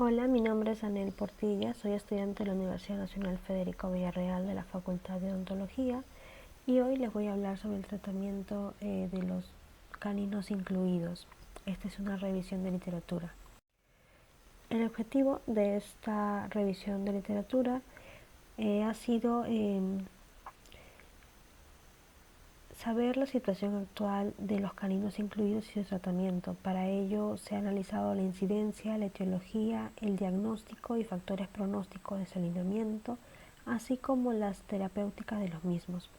Hola, mi nombre es Anel Portilla, soy estudiante de la Universidad Nacional Federico Villarreal de la Facultad de Odontología y hoy les voy a hablar sobre el tratamiento de los caninos incluidos. Esta es una revisión de literatura. El objetivo de esta revisión de literatura ha sido saber la situación actual de los caninos incluidos y su tratamiento. Para ello se ha analizado la incidencia, la etiología, el diagnóstico y factores pronósticos de su alineamiento, así como las terapéuticas de los mismos.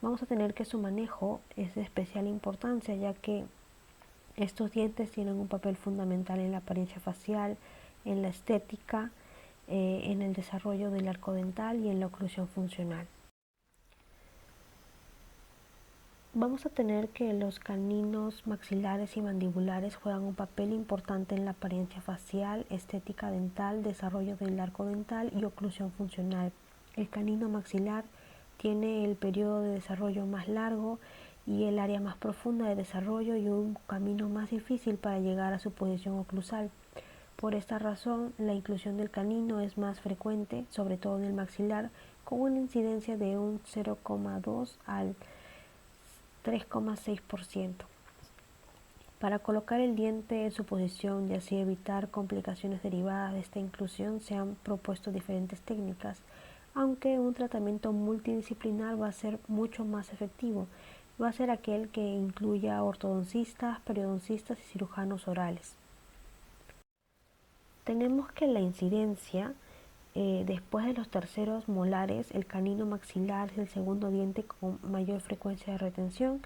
Vamos a tener que su manejo es de especial importancia, ya que estos dientes tienen un papel fundamental en la apariencia facial, en la estética, en el desarrollo del arco dental y en la oclusión funcional. Vamos a tener que los caninos maxilares y mandibulares juegan un papel importante en la apariencia facial, estética dental, desarrollo del arco dental y oclusión funcional. El canino maxilar tiene el periodo de desarrollo más largo y el área más profunda de desarrollo y un camino más difícil para llegar a su posición oclusal. Por esta razón, la inclusión del canino es más frecuente, sobre todo en el maxilar, con una incidencia de un 0,2 al 3,6%. Para colocar el diente en su posición y así evitar complicaciones derivadas de esta inclusión se han propuesto diferentes técnicas, aunque un tratamiento multidisciplinar va a ser mucho más efectivo. Va a ser aquel que incluya ortodoncistas, periodoncistas y cirujanos orales. Tenemos que la incidencia después de los terceros molares, el canino maxilar es el segundo diente con mayor frecuencia de retención,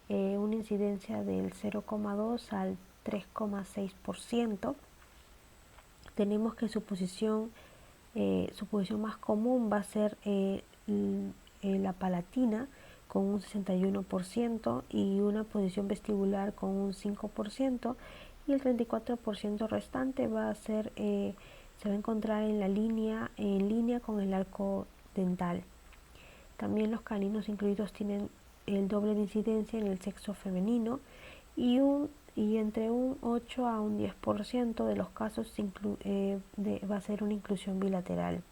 una incidencia del 0,2 al 3,6%. Tenemos que su posición más común va a ser la palatina con un 61% y una posición vestibular con un 5%, y el 34% restante va a ser se va a encontrar en línea con el arco dental. También los caninos incluidos tienen el doble de incidencia en el sexo femenino y entre un 8 a un 10% de los casos va a ser una inclusión bilateral.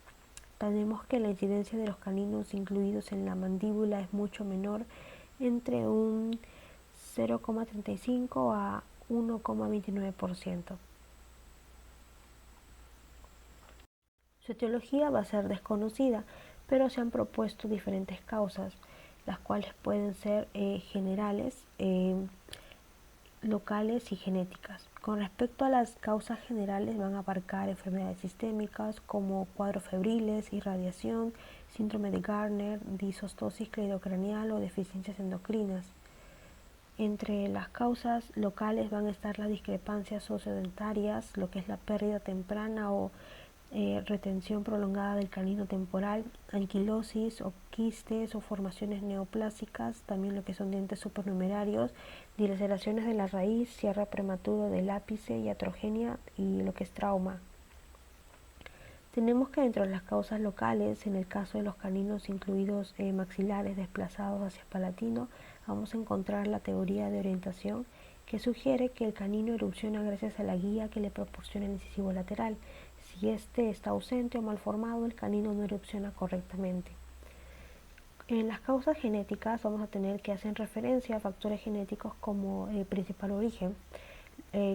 Tenemos que la incidencia de los caninos incluidos en la mandíbula es mucho menor, entre un 0,35 a 1,29%. Su etiología va a ser desconocida, pero se han propuesto diferentes causas, las cuales pueden ser generales, locales y genéticas. Con respecto a las causas generales, van a abarcar enfermedades sistémicas como cuadros febriles, irradiación, síndrome de Gardner, disostosis cleidocraneal o deficiencias endocrinas. Entre las causas locales van a estar las discrepancias sociodentarias, lo que es la pérdida temprana o retención prolongada del canino temporal, anquilosis o quistes o formaciones neoplásicas, también lo que son dientes supernumerarios, dilaceraciones de la raíz, cierre prematuro del ápice y atrogenia, y lo que es trauma. Tenemos que dentro de las causas locales, en el caso de los caninos incluidos maxilares desplazados hacia palatino, vamos a encontrar la teoría de orientación, que sugiere que el canino erupciona gracias a la guía que le proporciona el incisivo lateral. Si este está ausente o mal formado, el canino no erupciona correctamente. En las causas genéticas vamos a tener que hacen referencia a factores genéticos como principal origen,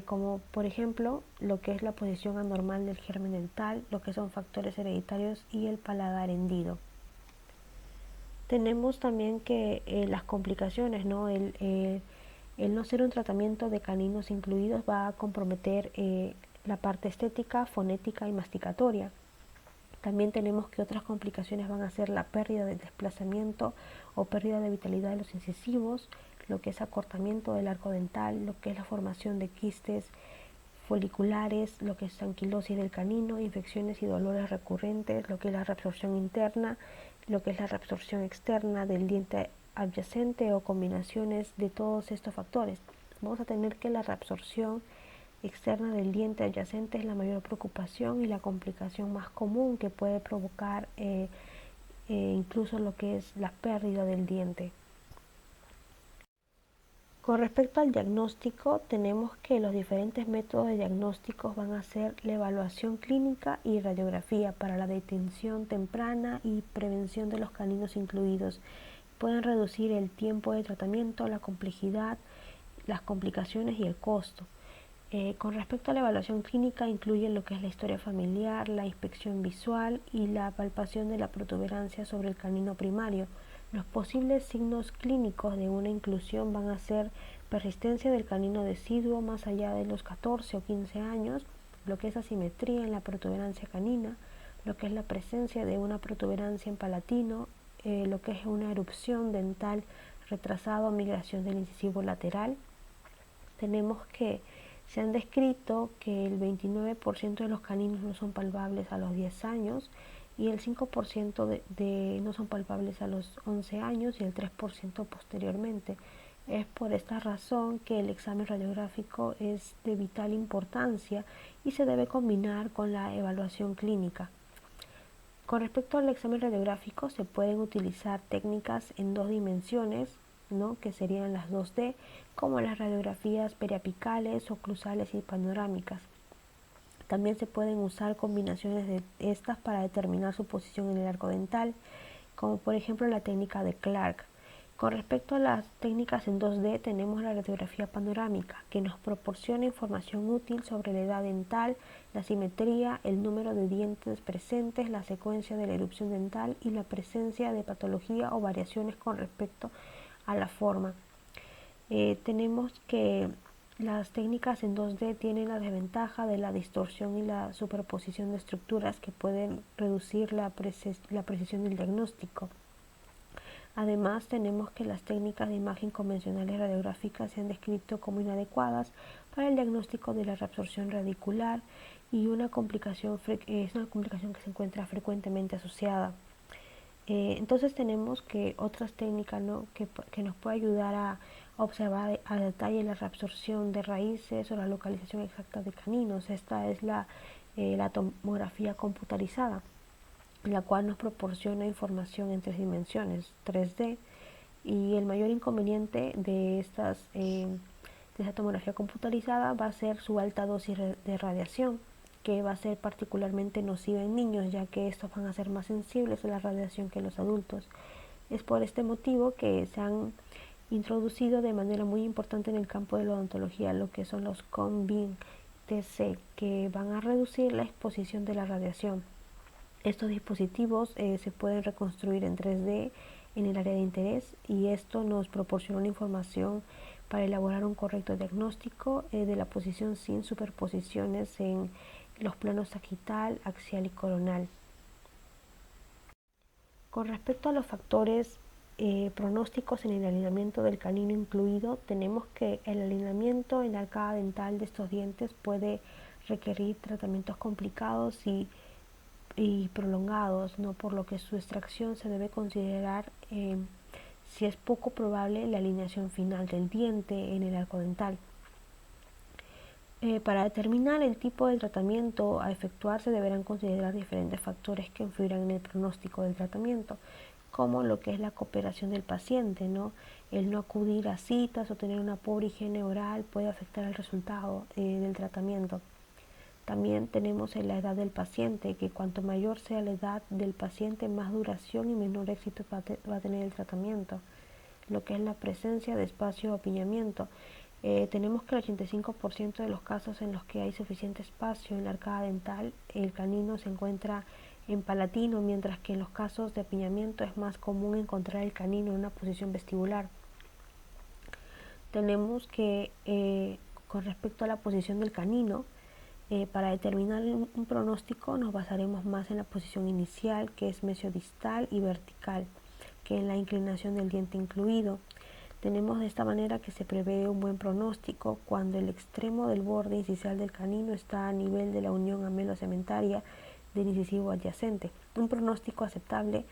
como por ejemplo lo que es la posición anormal del germen dental, lo que son factores hereditarios y el paladar hendido. Tenemos también que las complicaciones, ¿no? El no ser un tratamiento de caninos incluidos va a comprometer la parte estética, fonética y masticatoria. También tenemos que otras complicaciones van a ser la pérdida del desplazamiento o pérdida de vitalidad de los incisivos, lo que es acortamiento del arco dental, lo que es la formación de quistes foliculares, lo que es anquilosis del canino, infecciones y dolores recurrentes, lo que es la reabsorción interna, lo que es la reabsorción externa del diente adyacente o combinaciones de todos estos factores. Vamos a tener que la reabsorción externa del diente adyacente es la mayor preocupación y la complicación más común que puede provocar incluso lo que es la pérdida del diente. Con respecto al diagnóstico, tenemos que los diferentes métodos de diagnósticos van a ser la evaluación clínica y radiografía para la detención temprana y prevención de los caninos incluidos. Pueden reducir el tiempo de tratamiento, la complejidad, las complicaciones y el costo. Con respecto a la evaluación clínica, incluye lo que es la historia familiar, la inspección visual y la palpación de la protuberancia sobre el canino primario. Los posibles signos clínicos de una inclusión van a ser persistencia del canino deciduo más allá de los 14 o 15 años, lo que es asimetría en la protuberancia canina, lo que es la presencia de una protuberancia en palatino, lo que es una erupción dental retrasada o migración del incisivo lateral. Tenemos que se han descrito que el 29% de los caninos no son palpables a los 10 años y el 5% no son palpables a los 11 años y el 3% posteriormente. Es por esta razón que el examen radiográfico es de vital importancia y se debe combinar con la evaluación clínica. Con respecto al examen radiográfico, se pueden utilizar técnicas en dos dimensiones, ¿no?, que serían las 2D, como las radiografías periapicales, oclusales y panorámicas. También se pueden usar combinaciones de estas para determinar su posición en el arco dental, como por ejemplo la técnica de Clark. Con respecto a las técnicas en 2D, tenemos la radiografía panorámica, que nos proporciona información útil sobre la edad dental, la simetría, el número de dientes presentes, la secuencia de la erupción dental y la presencia de patología o variaciones con respecto a la forma. Tenemos que las técnicas en 2D tienen la desventaja de la distorsión y la superposición de estructuras que pueden reducir la precisión del diagnóstico. Además, tenemos que las técnicas de imagen convencionales radiográficas se han descrito como inadecuadas para el diagnóstico de la reabsorción radicular y es una complicación que se encuentra frecuentemente asociada. Entonces tenemos que otras técnicas, ¿no?, que nos puede ayudar a observar a detalle la reabsorción de raíces o la localización exacta de caninos. Esta es la tomografía computarizada, la cual nos proporciona información en 3 dimensiones, 3D, y el mayor inconveniente de esta tomografía computarizada va a ser su alta dosis de radiación, que va a ser particularmente nociva en niños, ya que estos van a ser más sensibles a la radiación que los adultos. Es por este motivo que se han introducido de manera muy importante en el campo de la odontología lo que son los CONBIN TC, que van a reducir la exposición de la radiación. Estos dispositivos se pueden reconstruir en 3D en el área de interés y esto nos proporciona una información para elaborar un correcto diagnóstico de la posición sin superposiciones en los planos sagital, axial y coronal. Con respecto a los factores pronósticos en el alineamiento del canino incluido, tenemos que el alineamiento en la arcada dental de estos dientes puede requerir tratamientos complicados y prolongados, ¿no?, por lo que su extracción se debe considerar si es poco probable la alineación final del diente en el arco dental. Para determinar el tipo de tratamiento a efectuar se deberán considerar diferentes factores que influirán en el pronóstico del tratamiento, como lo que es la cooperación del paciente, ¿no? El no acudir a citas o tener una pobre higiene oral puede afectar el resultado del tratamiento. También tenemos la edad del paciente, que cuanto mayor sea la edad del paciente, más duración y menor éxito va a tener el tratamiento. Lo que es la presencia de espacio o apiñamiento. Tenemos que el 85% de los casos en los que hay suficiente espacio en la arcada dental, el canino se encuentra en palatino, mientras que en los casos de apiñamiento es más común encontrar el canino en una posición vestibular. Tenemos que, con respecto a la posición del canino, para determinar un pronóstico nos basaremos más en la posición inicial, que es mesiodistal y vertical, que en la inclinación del diente incluido. Tenemos de esta manera que se prevé un buen pronóstico cuando el extremo del borde incisal del canino está a nivel de la unión amelo-cementaria del incisivo adyacente. Un pronóstico aceptable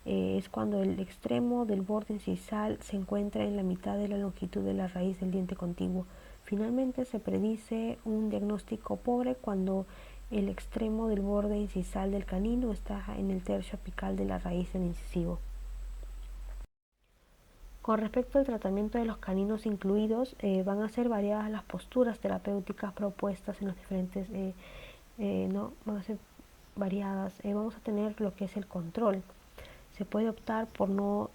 es cuando el extremo del borde incisal se encuentra en la mitad de la longitud de la raíz del diente contiguo. Finalmente, se predice un diagnóstico pobre cuando el extremo del borde incisal del canino está en el tercio apical de la raíz del incisivo. Con respecto al tratamiento de los caninos incluidos, van a ser variadas las posturas terapéuticas propuestas en los diferentes, no, van a ser variadas. Vamos a tener lo que es el control. Se puede optar por no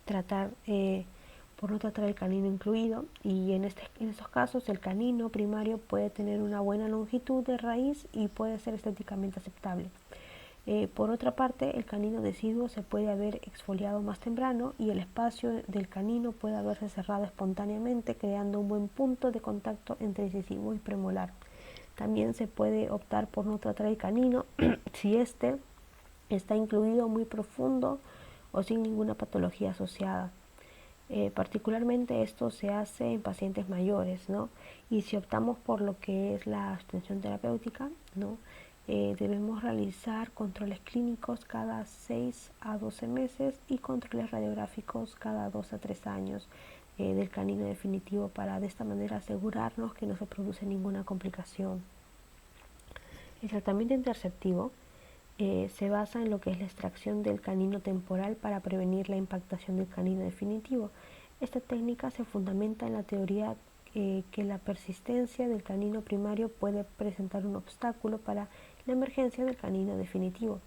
tratar el canino incluido, y en estos casos el canino primario puede tener una buena longitud de raíz y puede ser estéticamente aceptable. Por otra parte, el canino deciduo se puede haber exfoliado más temprano y el espacio del canino puede haberse cerrado espontáneamente, creando un buen punto de contacto entre incisivo y premolar. También se puede optar por no tratar el canino si este está incluido muy profundo o sin ninguna patología asociada. Particularmente esto se hace en pacientes mayores, ¿no? Y si optamos por lo que es la extensión terapéutica, ¿no? Debemos realizar controles clínicos cada 6 a 12 meses y controles radiográficos cada 2 a 3 años del canino definitivo, para de esta manera asegurarnos que no se produce ninguna complicación. El tratamiento interceptivo se basa en lo que es la extracción del canino temporal para prevenir la impactación del canino definitivo. Esta técnica se fundamenta en la teoría que la persistencia del canino primario puede presentar un obstáculo para la emergencia del canino definitivo.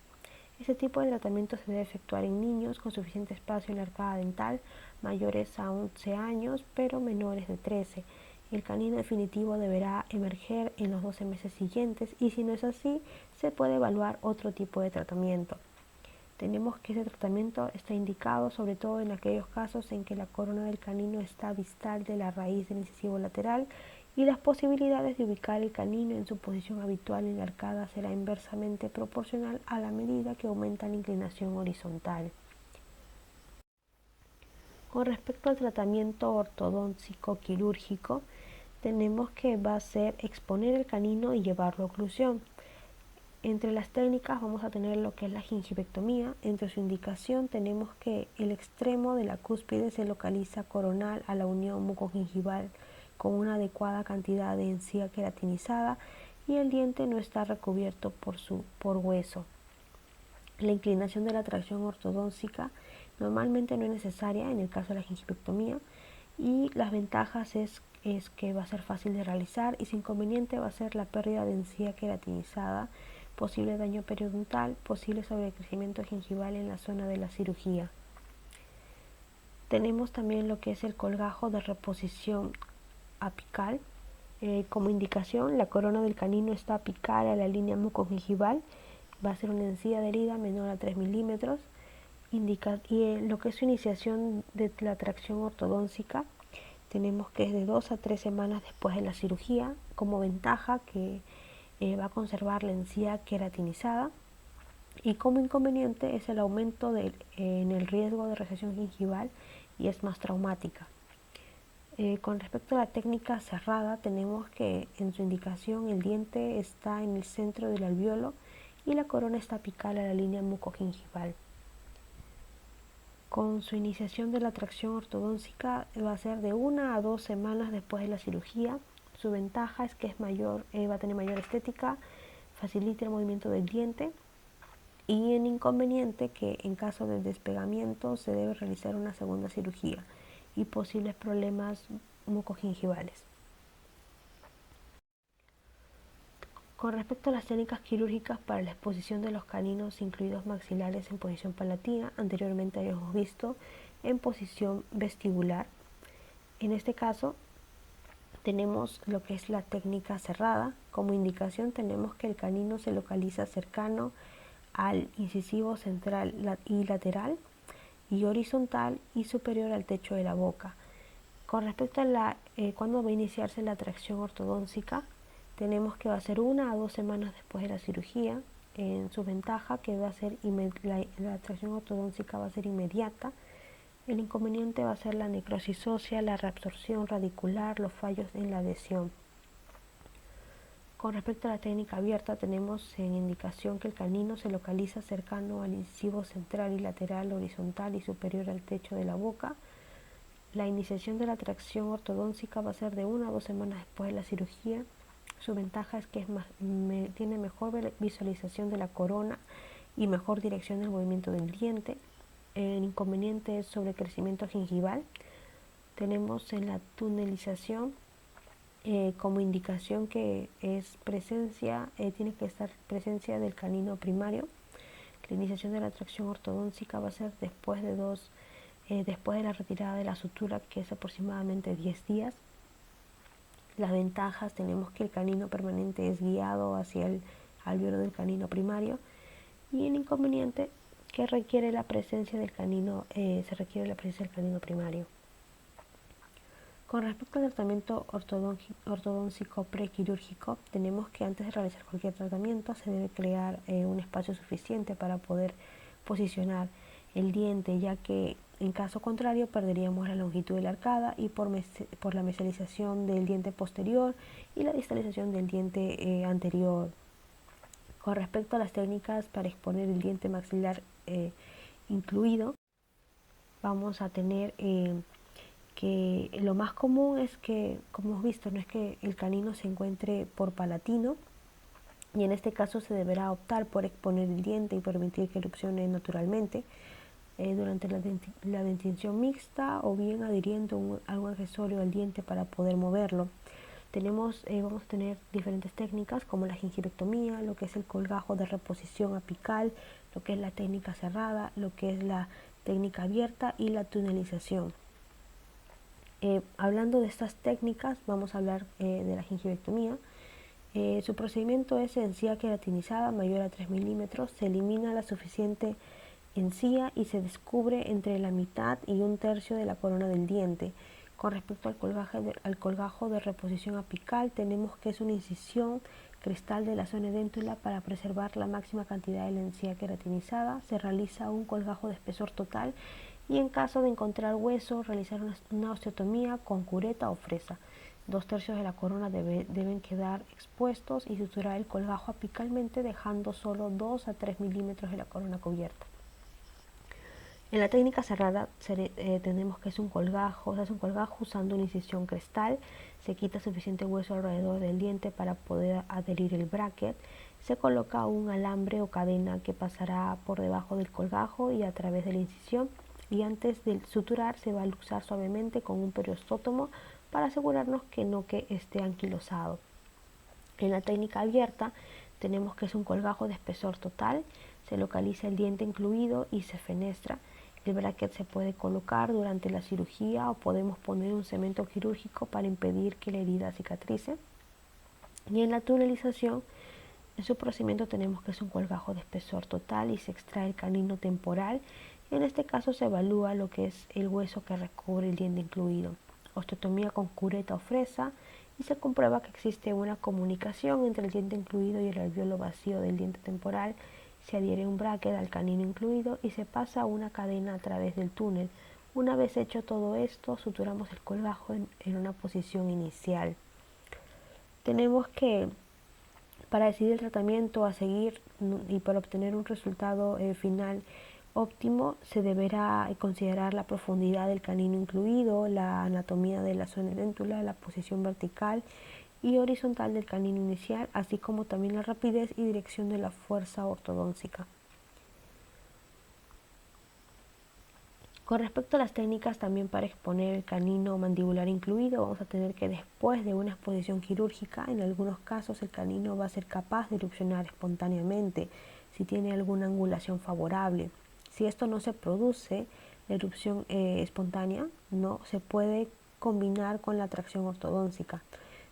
Este tipo de tratamiento se debe efectuar en niños con suficiente espacio en la arcada dental, mayores a 11 años, pero menores de 13. El canino definitivo deberá emerger en los 12 meses siguientes, y si no es así, se puede evaluar otro tipo de tratamiento. Tenemos que ese tratamiento está indicado sobre todo en aquellos casos en que la corona del canino está distal de la raíz del incisivo lateral y las posibilidades de ubicar el canino en su posición habitual en la arcada será inversamente proporcional a la medida que aumenta la inclinación horizontal. Con respecto al tratamiento ortodóntico quirúrgico, tenemos que va a ser exponer el canino y llevarlo a oclusión. Entre las técnicas vamos a tener lo que es la gingivectomía. Entre su indicación tenemos que el extremo de la cúspide se localiza coronal a la unión mucogingival con una adecuada cantidad de encía queratinizada y el diente no está recubierto por hueso. La inclinación de la tracción ortodóntica normalmente no es necesaria en el caso de la gingivectomía, y las ventajas es que va a ser fácil de realizar, y su inconveniente va a ser la pérdida de encía queratinizada, posible daño periodontal, posible sobrecrecimiento gingival en la zona de la cirugía. Tenemos también lo que es el colgajo de reposición apical. Como indicación, la corona del canino está apical a la línea mucogingival, va a ser una encía adherida menor a 3 milímetros. Y lo que es su iniciación de la tracción ortodóntica, tenemos que es de 2 a 3 semanas después de la cirugía. Como ventaja que va a conservar la encía queratinizada, y como inconveniente es el aumento en el riesgo de recesión gingival y es más traumática. Con respecto a la técnica cerrada, tenemos que en su indicación el diente está en el centro del alveolo y la corona está apical a la línea mucogingival. Con su iniciación de la tracción ortodóntica va a ser de 1 a 2 semanas después de la cirugía. Su ventaja es que va a tener mayor estética, facilita el movimiento del diente, y en inconveniente que en caso de despegamiento se debe realizar una segunda cirugía y posibles problemas mucogingivales. Con respecto a las técnicas quirúrgicas para la exposición de los caninos incluidos maxilares en posición palatina, anteriormente habíamos visto en posición vestibular. En este caso tenemos lo que es la técnica cerrada. Como indicación tenemos que el canino se localiza cercano al incisivo central y lateral, y horizontal y superior al techo de la boca. Con respecto a cuándo va a iniciarse la tracción ortodóntica, tenemos que va a ser 1 a 2 semanas después de la cirugía. En su ventaja que va a ser la tracción ortodóntica va a ser inmediata. El inconveniente va a ser la necrosis ósea, la reabsorción radicular, los fallos en la adhesión. Con respecto a la técnica abierta, tenemos en indicación que el canino se localiza cercano al incisivo central y lateral, horizontal y superior al techo de la boca. La iniciación de la tracción ortodóntica va a ser de 1 a 2 semanas después de la cirugía. Su ventaja es que tiene mejor visualización de la corona y mejor dirección del movimiento del diente. El inconveniente es sobrecrecimiento gingival. Tenemos en la tunelización como indicación que es presencia, tiene que estar presencia del canino primario. La iniciación de la tracción ortodóntica va a ser después de la retirada de la sutura, que es aproximadamente 10 días. Las ventajas: tenemos que el canino permanente es guiado hacia el alvéolo del canino primario, y el inconveniente que requiere la presencia del canino, se requiere la presencia del canino primario. Con respecto al tratamiento ortodóntico prequirúrgico, tenemos que antes de realizar cualquier tratamiento se debe crear un espacio suficiente para poder posicionar el diente, ya que en caso contrario perderíamos la longitud de la arcada y por la mesialización del diente posterior y la distalización del diente anterior. Con respecto a las técnicas para exponer el diente maxilar incluido, vamos a tener que lo más común es que, como hemos visto, no es que el canino se encuentre por palatino, y en este caso se deberá optar por exponer el diente y permitir que erupcione naturalmente durante la dentición mixta, o bien adhiriendo algún accesorio al diente para poder moverlo. Vamos a tener diferentes técnicas como la gingivectomía, lo que es el colgajo de reposición apical, lo que es la técnica cerrada, lo que es la técnica abierta y la tunelización. Hablando de estas técnicas, vamos a hablar de la gingivectomía. Su procedimiento es encía queratinizada mayor a 3 milímetros. Se elimina la suficiente encía y se descubre entre la mitad y un tercio de la corona del diente. Con respecto al colgajo de reposición apical, tenemos que es una incisión cristal de la zona edéntula para preservar la máxima cantidad de la encía queratinizada. Se realiza un colgajo de espesor total y, en caso de encontrar hueso, realizar una osteotomía con cureta o fresa. 2/3 de la corona deben quedar expuestos y suturar el colgajo apicalmente, dejando solo 2 a 3 milímetros de la corona cubierta. En la técnica cerrada tenemos que es un colgajo, se hace un colgajo usando una incisión cristal. Se quita suficiente hueso alrededor del diente para poder adherir el bracket. Se coloca un alambre o cadena que pasará por debajo del colgajo y a través de la incisión, y antes de suturar se va a luxar suavemente con un periostótomo para asegurarnos que esté anquilosado. En la técnica abierta tenemos que es un colgajo de espesor total. Se localiza el diente incluido y se fenestra. El bracket se puede colocar durante la cirugía, o podemos poner un cemento quirúrgico para impedir que la herida cicatrice. Y en la tunelización, en su procedimiento tenemos que es un colgajo de espesor total y se extrae el canino temporal. En este caso se evalúa lo que es el hueso que recubre el diente incluido. Osteotomía con cureta o fresa, y se comprueba que existe una comunicación entre el diente incluido y el alvéolo vacío del diente temporal. Se adhiere un bracket al canino incluido y se pasa una cadena a través del túnel. Una vez hecho todo esto, suturamos el colgajo en una posición inicial. Tenemos que, para decidir el tratamiento a seguir y para obtener un resultado final óptimo, se deberá considerar la profundidad del canino incluido, la anatomía de la zona edéntula, la posición vertical y horizontal del canino inicial, así como también la rapidez y dirección de la fuerza ortodóntica. Con respecto a las técnicas también para exponer el canino mandibular incluido, vamos a tener que, después de una exposición quirúrgica, en algunos casos el canino va a ser capaz de erupcionar espontáneamente si tiene alguna angulación favorable. Si esto no se produce, la erupción espontánea no se puede combinar con la tracción ortodóntica.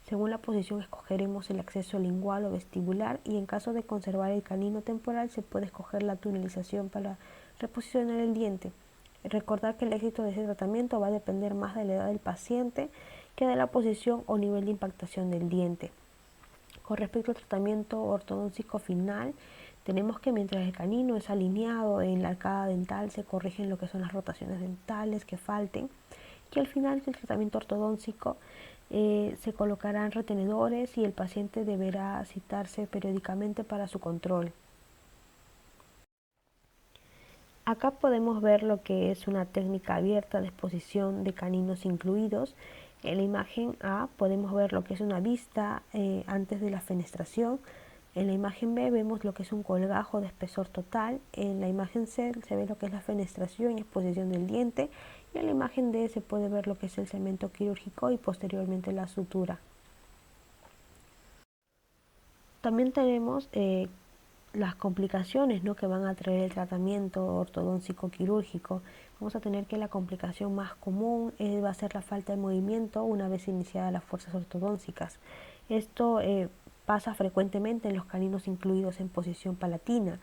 Según la posición escogeremos el acceso lingual o vestibular, y en caso de conservar el canino temporal se puede escoger la tunelización para reposicionar el diente. Recordar que el éxito de ese tratamiento va a depender más de la edad del paciente que de la posición o nivel de impactación del diente. Con respecto al tratamiento ortodóntico final, tenemos que mientras el canino es alineado en la arcada dental, se corrigen lo que son las rotaciones dentales que falten, y al final del tratamiento ortodóntico se colocarán retenedores y el paciente deberá citarse periódicamente para su control. Acá podemos ver lo que es una técnica abierta de exposición de caninos incluidos. En la imagen A podemos ver lo que es una vista antes de la fenestración. En la imagen B vemos lo que es un colgajo de espesor total. En la imagen C se ve lo que es la fenestración y exposición del diente. Y en la imagen D se puede ver lo que es el cemento quirúrgico y posteriormente la sutura. También tenemos las complicaciones, ¿no?, que van a traer el tratamiento ortodóntico quirúrgico. Vamos a tener que la complicación más común va a ser la falta de movimiento una vez iniciadas las fuerzas ortodónticas. Esto pasa frecuentemente en los caninos incluidos en posición palatina,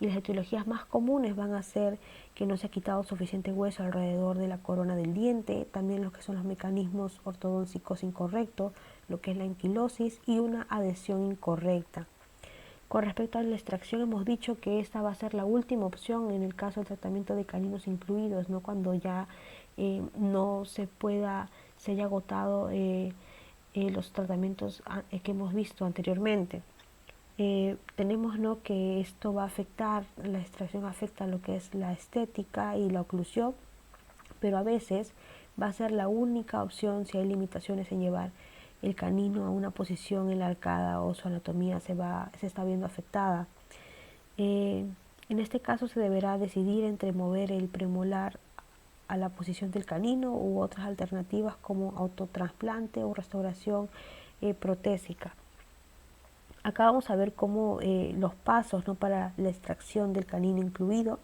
y las etiologías más comunes van a ser que no se ha quitado suficiente hueso alrededor de la corona del diente, también lo que son los mecanismos ortodónticos incorrectos, lo que es la anquilosis y una adhesión incorrecta. Con respecto a la extracción, hemos dicho que esta va a ser la última opción en el caso del tratamiento de caninos incluidos, ¿no?, cuando ya no se haya agotado los tratamientos que hemos visto anteriormente. Tenemos, ¿no?, que esto va a afectar, la extracción afecta lo que es la estética y la oclusión, pero a veces va a ser la única opción si hay limitaciones en llevar el canino a una posición en la arcada o su anatomía se está viendo afectada. En este caso se deberá decidir entre mover el premolar a la posición del canino u otras alternativas como autotrasplante o restauración protésica. Acá vamos a ver cómo los pasos, ¿no?, para la extracción del canino incluido.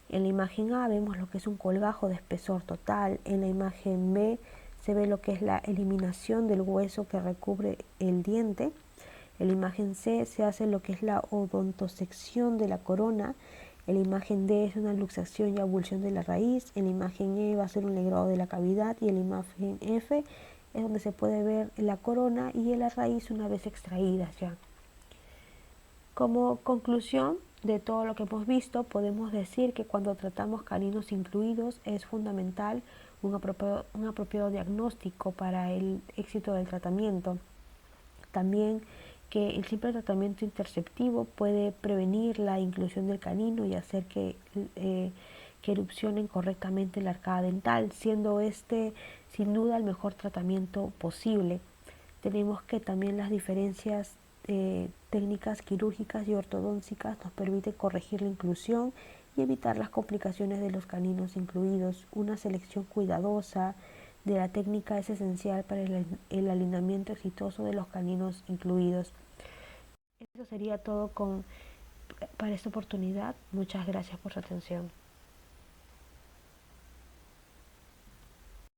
En la imagen A vemos lo que es un colgajo de espesor total. En la imagen B se ve lo que es la eliminación del hueso que recubre el diente. En la imagen C se hace lo que es la odontosección de la corona. En la imagen D es una luxación y abulsión de la raíz. En la imagen E va a ser un legrado de la cavidad. Y en la imagen F es donde se puede ver la corona y la raíz una vez extraídas ya. Como conclusión de todo lo que hemos visto, podemos decir que cuando tratamos caninos incluidos es fundamental un apropiado diagnóstico para el éxito del tratamiento. También que el simple tratamiento interceptivo puede prevenir la inclusión del canino y hacer que erupcionen correctamente la arcada dental, siendo este sin duda el mejor tratamiento posible. Tenemos que también las diferencias técnicas quirúrgicas y ortodónticas nos permiten corregir la inclusión y evitar las complicaciones de los caninos incluidos. Una selección cuidadosa de la técnica es esencial para el alineamiento exitoso de los caninos incluidos. Eso sería todo para esta oportunidad. Muchas gracias por su atención.